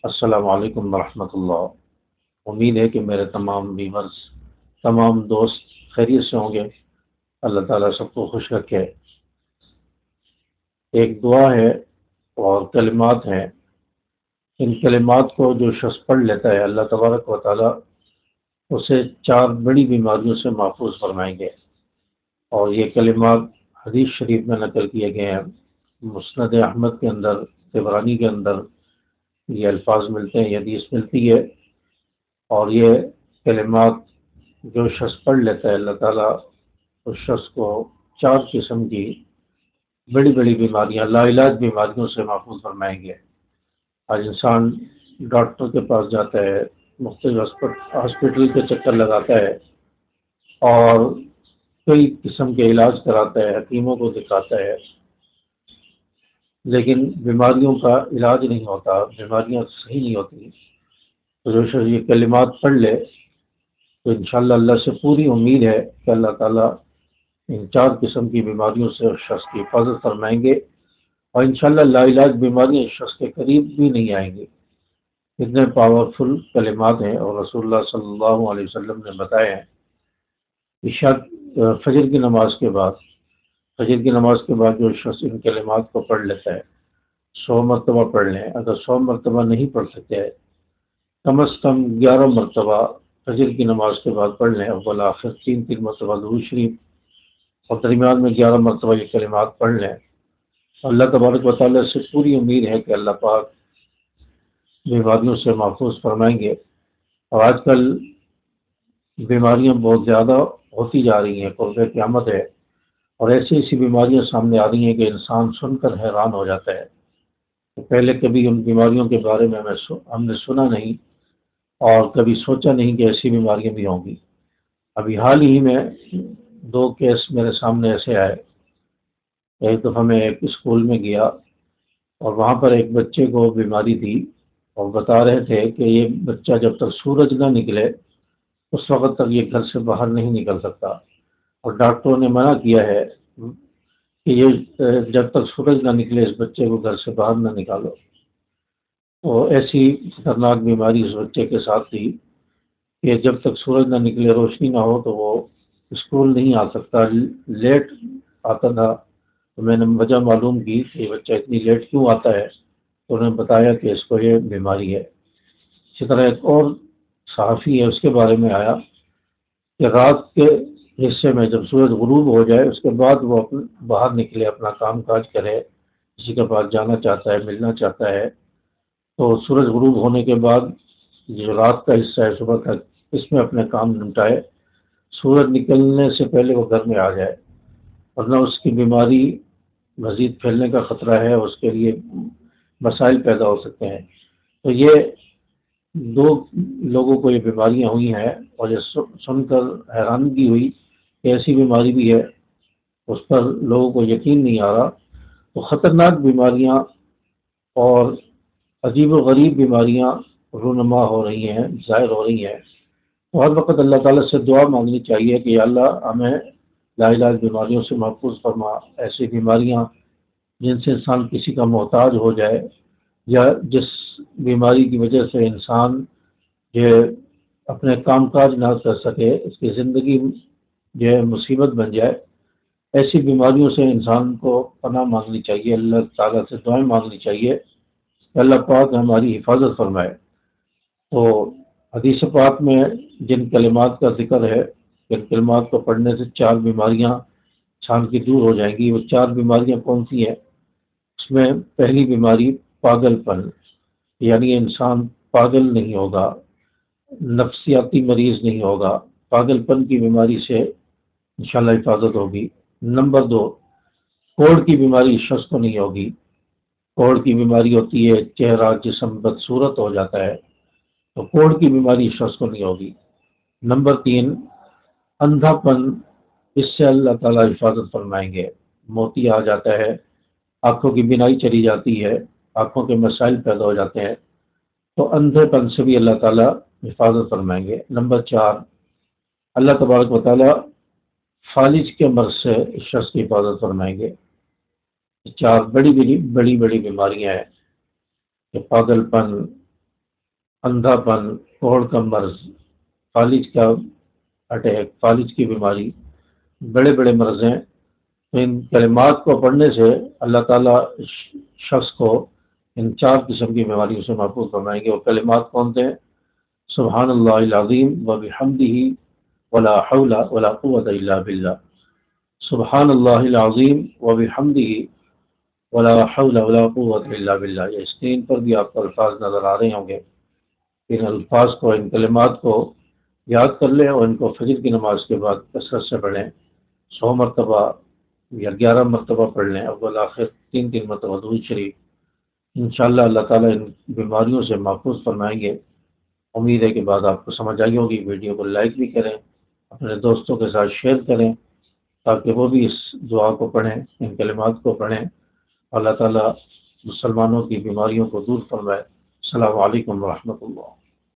السلام علیکم ورحمۃ اللہ۔ امید ہے کہ میرے تمام ویورز، تمام دوست خیریت سے ہوں گے۔ اللہ تعالیٰ سب کو خوش رکھے۔ ایک دعا ہے اور کلمات ہیں، ان کلمات کو جو شخص پڑھ لیتا ہے اللہ تبارک و تعالیٰ اسے 4 بڑی بیماریوں سے محفوظ فرمائیں گے۔ اور یہ کلمات حدیث شریف میں نقل کیے گئے ہیں، مسند احمد کے اندر، طبرانی کے اندر یہ الفاظ ملتے ہیں، یہ حدیث ملتی ہے۔ اور یہ کلمات جو شخص پڑھ لیتا ہے اللہ تعالیٰ اس شخص کو 4 قسم کی بڑی بڑی بیماریاں، لا علاج بیماریوں سے محفوظ فرمائیں گے۔ آج انسان ڈاکٹر کے پاس جاتا ہے، مختلف ہاسپٹل کے چکر لگاتا ہے اور کئی قسم کے علاج کراتا ہے، حکیموں کو دکھاتا ہے، لیکن بیماریوں کا علاج نہیں ہوتا، بیماریاں صحیح نہیں ہوتی۔ تو جو شخص یہ کلمات پڑھ لے تو انشاءاللہ اللہ سے پوری امید ہے کہ اللہ تعالیٰ ان 4 قسم کی بیماریوں سے اس شخص کی حفاظت فرمائیں گے، اور انشاءاللہ لا علاج بیماریاں اس شخص کے قریب بھی نہیں آئیں گی۔ اتنے پاورفل کلمات ہیں، اور رسول اللہ صلی اللہ علیہ وسلم نے بتایا ہے عشاء فجر کی نماز کے بعد، فجر کی نماز کے بعد جو شخص ان کلمات کو پڑھ لیتا ہے 100 مرتبہ پڑھ لیں، اگر 100 مرتبہ نہیں پڑھ سکتے کم از کم 11 مرتبہ فجر کی نماز کے بعد پڑھ لیں، اول آخر 3 مرتبہ درود شریف، اور درمیان میں 11 مرتبہ یہ کلمات پڑھ لیں۔ اللہ تبارک و تعالیٰ سے پوری امید ہے کہ اللہ پاک بیماریوں سے محفوظ فرمائیں گے۔ اور آج کل بیماریاں بہت زیادہ ہوتی جا رہی ہیں، قرب قیامت ہے، اور ایسی ایسی بیماریاں سامنے آ رہی ہیں کہ انسان سن کر حیران ہو جاتا ہے۔ تو پہلے کبھی ان بیماریوں کے بارے میں ہم نے سنا نہیں، اور کبھی سوچا نہیں کہ ایسی بیماریاں بھی ہوں گی۔ ابھی حال ہی میں 2 کیس میرے سامنے ایسے آئے۔ ایک دفعہ میں ایک اسکول میں گیا اور وہاں پر ایک بچے کو بیماری تھی، اور بتا رہے تھے کہ یہ بچہ جب تک سورج نہ نکلے اس وقت تک یہ گھر سے باہر نہیں نکل سکتا، اور ڈاکٹروں نے منع کیا ہے کہ یہ جب تک سورج نہ نکلے اس بچے کو گھر سے باہر نہ نکالو۔ تو ایسی خطرناک بیماری اس بچے کے ساتھ تھی کہ جب تک سورج نہ نکلے، روشنی نہ ہو تو وہ اسکول نہیں آ سکتا، لیٹ آتا تھا۔ تو میں نے وجہ معلوم کی کہ یہ بچہ اتنی لیٹ کیوں آتا ہے، تو انہوں نے بتایا کہ اس کو یہ بیماری ہے۔ اسی طرح ایک اور صحافی ہے، اس کے بارے میں آیا کہ رات کے حصے میں جب سورج غروب ہو جائے اس کے بعد وہ باہر نکلے، اپنا کام کاج کرے، کسی کے پاس جانا چاہتا ہے، ملنا چاہتا ہے، تو سورج غروب ہونے کے بعد جو رات کا حصہ ہے صبح تک، اس میں اپنے کام نمٹائے، سورج نکلنے سے پہلے وہ گھر میں آ جائے، ورنہ اس کی بیماری مزید پھیلنے کا خطرہ ہے، اس کے لیے مسائل پیدا ہو سکتے ہیں۔ تو یہ 2 لوگوں کو یہ بیماریاں ہوئی ہیں، اور یہ سن کر حیرانگی ہوئی کہ ایسی بیماری بھی ہے، اس پر لوگوں کو یقین نہیں آ رہا۔ تو خطرناک بیماریاں اور عجیب و غریب بیماریاں رونما ہو رہی ہیں، ظاہر ہو رہی ہیں۔ تو ہر وقت اللہ تعالیٰ سے دعا مانگنی چاہیے کہ یا اللہ ہمیں لا علاج بیماریوں سے محفوظ فرما۔ ایسی بیماریاں جن سے انسان کسی کا محتاج ہو جائے، یا جس بیماری کی وجہ سے انسان جو ہے اپنے کام کاج نہ کر سکے، اس کی زندگی جو ہے مصیبت بن جائے، ایسی بیماریوں سے انسان کو پناہ مانگنی چاہیے، اللہ تعالیٰ سے دعائیں مانگنی چاہیے کہ اللہ پاک ہماری حفاظت فرمائے۔ تو حدیث پاک میں جن کلمات کا ذکر ہے، جن کلمات کو پڑھنے سے 4 بیماریاں انسان کی دور ہو جائیں گی، وہ 4 بیماریاں کون سی ہیں؟ اس میں پہلی بیماری پاگل پن، یعنی انسان پاگل نہیں ہوگا، نفسیاتی مریض نہیں ہوگا، پاگل پن کی بیماری سے انشاءاللہ حفاظت ہوگی۔ نمبر 2، کوڑ کی بیماری اس شخص کو نہیں ہوگی۔ کوڑ کی بیماری ہوتی ہے چہرہ جسم بدصورت ہو جاتا ہے، تو کوڑ کی بیماری اس شخص کو نہیں ہوگی۔ نمبر 3، اندھا پن، اس سے اللہ تعالیٰ حفاظت فرمائیں گے۔ موتی آ جاتا ہے، آنکھوں کی بینائی چلی جاتی ہے، آنکھوں کے مسائل پیدا ہو جاتے ہیں، تو اندھے پن سے بھی اللہ تعالیٰ حفاظت فرمائیں گے۔ نمبر 4، اللہ تبارک و تعالیٰ فالج کے مرض سے اس شخص کی حفاظت فرمائیں گے۔ 4 بڑی بڑی بڑی بڑی بیماریاں ہیں کہ پاگل پن، اندھا پن، کوڑ کا مرض، فالج کا اٹیک، فالج کی بیماری، بڑے بڑے مرض ہیں۔ تو ان کلمات کو پڑھنے سے اللہ تعالیٰ شخص کو ان 4 قسم کی بیماریوں سے محفوظ فرمائیں گے۔ وہ کلمات کون سے ہیں؟ سبحان اللہ العظیم و بحمدہ ولا حول ولا قوت الا باللہ، سبحان اللہ العظیم و بحمدہ ولا حول ولا قوت الا باللہ۔ یہ اسکرین پر بھی آپ کو الفاظ نظر آ رہے ہوں گے۔ ان الفاظ کو، ان کلمات کو یاد کر لیں اور ان کو فجر کی نماز کے بعد کثرت سے پڑھیں۔ 100 مرتبہ یا 11 مرتبہ پڑھ لیں، اول آخر 3 مرتبہ درود شریف۔ انشاءاللہ اللہ تعالیٰ ان بیماریوں سے محفوظ فرمائیں گے۔ امید ہے کہ بعد آپ کو سمجھ آئی ہوگی۔ ویڈیو کو لائک بھی کریں، اپنے دوستوں کے ساتھ شیئر کریں تاکہ وہ بھی اس دعا کو پڑھیں، ان کلمات کو پڑھیں۔ اللہ تعالیٰ مسلمانوں کی بیماریوں کو دور فرمائے۔ السلام علیکم ورحمۃ اللہ۔